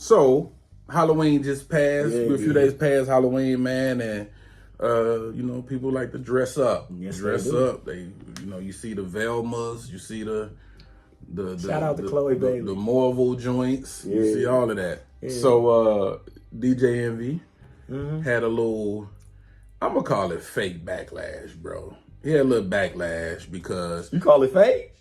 So Halloween just passed. We're a few days past Halloween, man, and people like to dress up. Yes, dress up. They, you see the Velmas, you see the shout out to Chloe Bailey, the Marvel joints. Yeah. You see all of that. Yeah. So DJ Envy had a little, I'm gonna call it fake backlash, bro. He had a little backlash because you call it fake.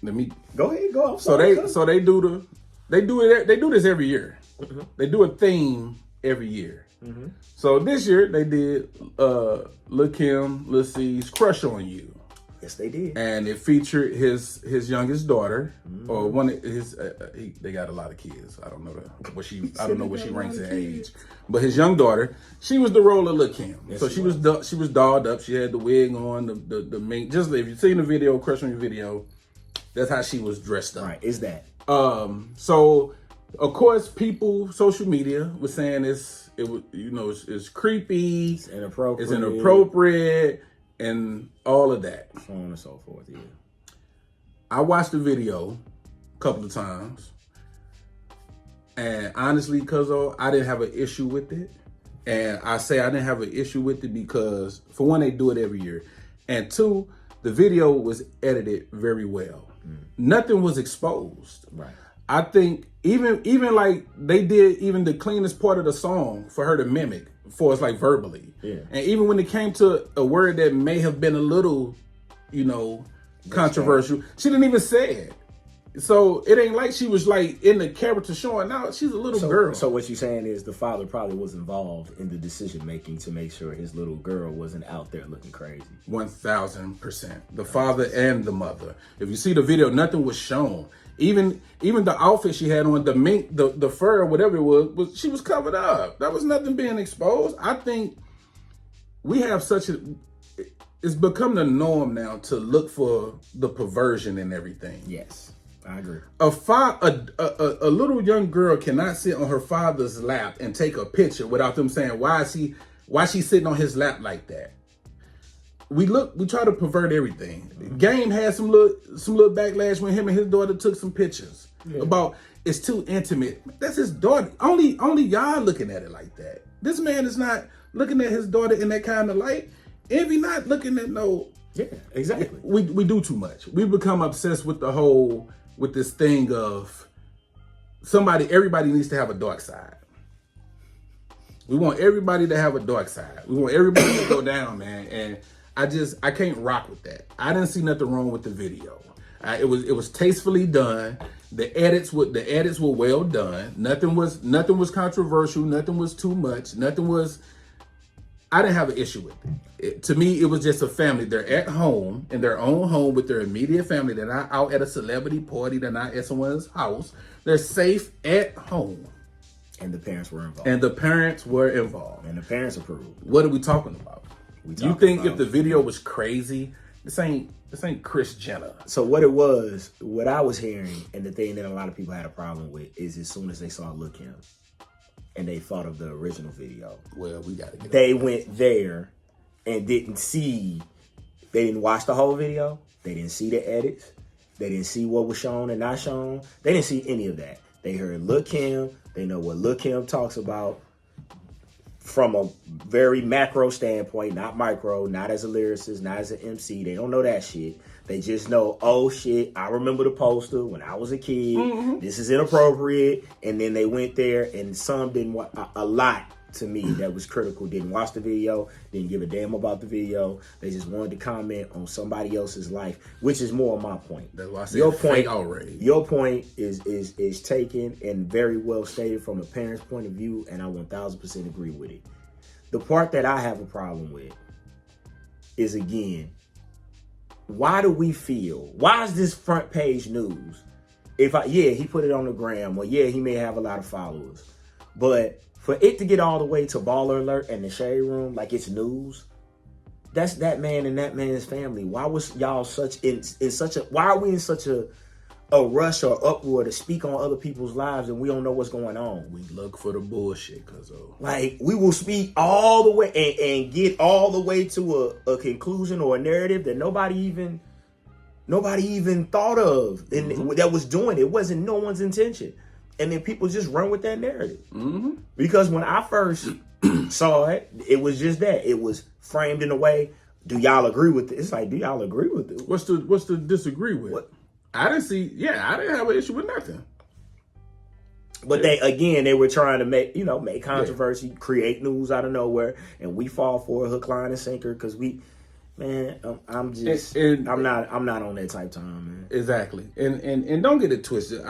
Let me go ahead. Go. So they do this every year. Mm-hmm. They do a theme every year. Mm-hmm. So this year they did Lil' Kim, Lil' C's "Crush on You." Yes, they did, and it featured his youngest daughter, or one of his. They got a lot of kids. I don't know what she. I don't know what she ranks in age, but his young daughter, she was the role of Lil' Kim. Yes, so she was dolled up. She had the wig on, the mink. Just if you've seen the video, "Crush on You" video, that's how she was dressed up. Right? Is that? So of course, social media was saying it's creepy, it's inappropriate, and all of that, so on and so forth. Yeah, I watched the video a couple of times, and honestly, cuzzo, I didn't have an issue with it. And I say I didn't have an issue with it because, for one, they do it every year, and two, the video was edited very well. Nothing was exposed. Right. I think even like they did even the cleanest part of the song for her to mimic for us, like verbally. Yeah. And even when it came to a word that may have been a little, controversial, she didn't even say it. So it ain't like she was like in the character showing out. She's a little girl. So what you're saying is the father probably was involved in the decision making to make sure his little girl wasn't out there looking crazy. 1000%. The father and the mother. If you see the video, nothing was shown. Even the outfit she had on, the mink, the fur, or whatever it was she was covered up. That was nothing being exposed. I think we have it's become the norm now to look for the perversion in everything. Yes, I agree. A little young girl cannot sit on her father's lap and take a picture without them saying, why she sitting on his lap like that? We try to pervert everything. Mm-hmm. Game had some little backlash when him and his daughter took some pictures about it's too intimate. That's his daughter. Only y'all looking at it like that. This man is not looking at his daughter in that kind of light. Envy not looking at no. Yeah, exactly. We do too much. We become obsessed with with this thing of everybody needs to have a dark side. We want everybody to have a dark side. We want everybody to go down, man. And I can't rock with that. I didn't see nothing wrong with the video. It was tastefully done. The edits were well done. Nothing was controversial. Nothing was too much. I didn't have an issue with it. To me, it was just a family. They're at home, in their own home with their immediate family. They're not out at a celebrity party. They're not at someone's house. They're safe at home. And the parents were involved. And the parents approved. What are we talking about? You think if the video was crazy, this ain't Kris Jenner. So what I was hearing, and the thing that a lot of people had a problem with, is as soon as they saw Lil' Kim and they thought of the original video. Well, we gotta get they went there and they didn't watch the whole video. They didn't see the edits. They didn't see what was shown and not shown. They didn't see any of that. They heard Lil' Kim. They know what Lil' Kim talks about from a very macro standpoint, not micro, not as a lyricist, not as an MC. They don't know that shit. They just know, oh shit, I remember the poster when I was a kid. Mm-hmm. This is inappropriate. And then they went there, and some didn't watch. A lot to me that was critical didn't watch the video, didn't give a damn about the video. They just wanted to comment on somebody else's life, which is more my point. That's why I said fake outrage. Your point is taken and very well stated from a parent's point of view, and I 1000% agree with it. The part that I have a problem with is, again, why is this front page news? He put it on the gram, or he may have a lot of followers, but for it to get all the way to Baller Alert and the Shade Room, like it's news, that's that man and that man's family. Why was y'all why are we in such a rush or uproar to speak on other people's lives and we don't know what's going on? We look for the bullshit, like we will speak all the way and get all the way to a conclusion or a narrative that nobody even thought of, and that was doing it. Wasn't no one's intention. and then people just run with that narrative. Because when I first saw it, it was just that. It was framed in a way. Do y'all agree with it? It's like, do y'all agree with it? What's to disagree with? What? I didn't have an issue with nothing. But they were trying to make controversy, create news out of nowhere, and we fall for a hook, line, and sinker because I'm not on that type time, man. Exactly, and don't get it twisted.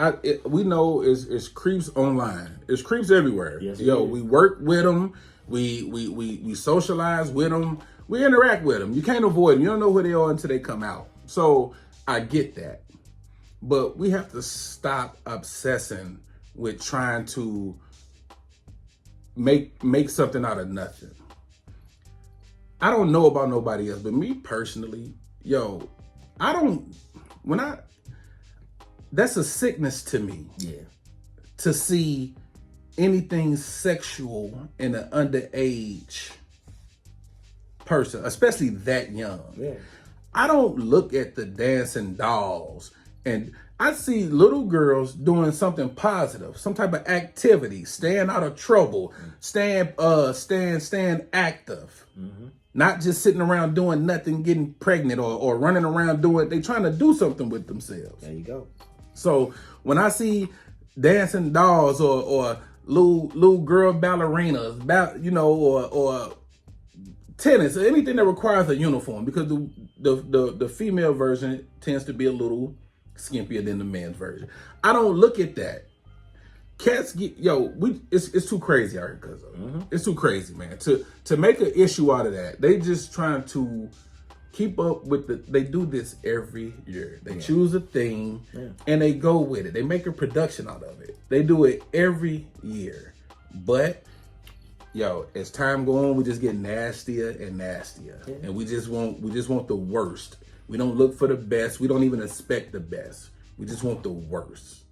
We know it's creeps online. It's creeps everywhere. Yes, we work with them. We socialize with them. We interact with them. You can't avoid them. You don't know who they are until they come out. So I get that, but we have to stop obsessing with trying to make something out of nothing. I don't know about nobody else, but me personally, that's a sickness to me. Yeah. To see anything sexual in an underage person, especially that young. Yeah. I don't look at the dancing dolls, and I see little girls doing something positive, some type of activity, staying out of trouble, staying active. Not just sitting around doing nothing, getting pregnant or running around they trying to do something with themselves. There you go. So when I see dancing dolls or little girl ballerinas, or tennis, or anything that requires a uniform, because the female version tends to be a little skimpier than the men's version. I don't look at that. Cats get it's too crazy out here, cuz it's too crazy, man. To make an issue out of that, they just trying to keep up with they do this every year. They choose a theme and they go with it. They make a production out of it. They do it every year. But as time go on, we just get nastier and nastier. And we just want the worst. We don't look for the best. We don't even expect the best. We just want the worst.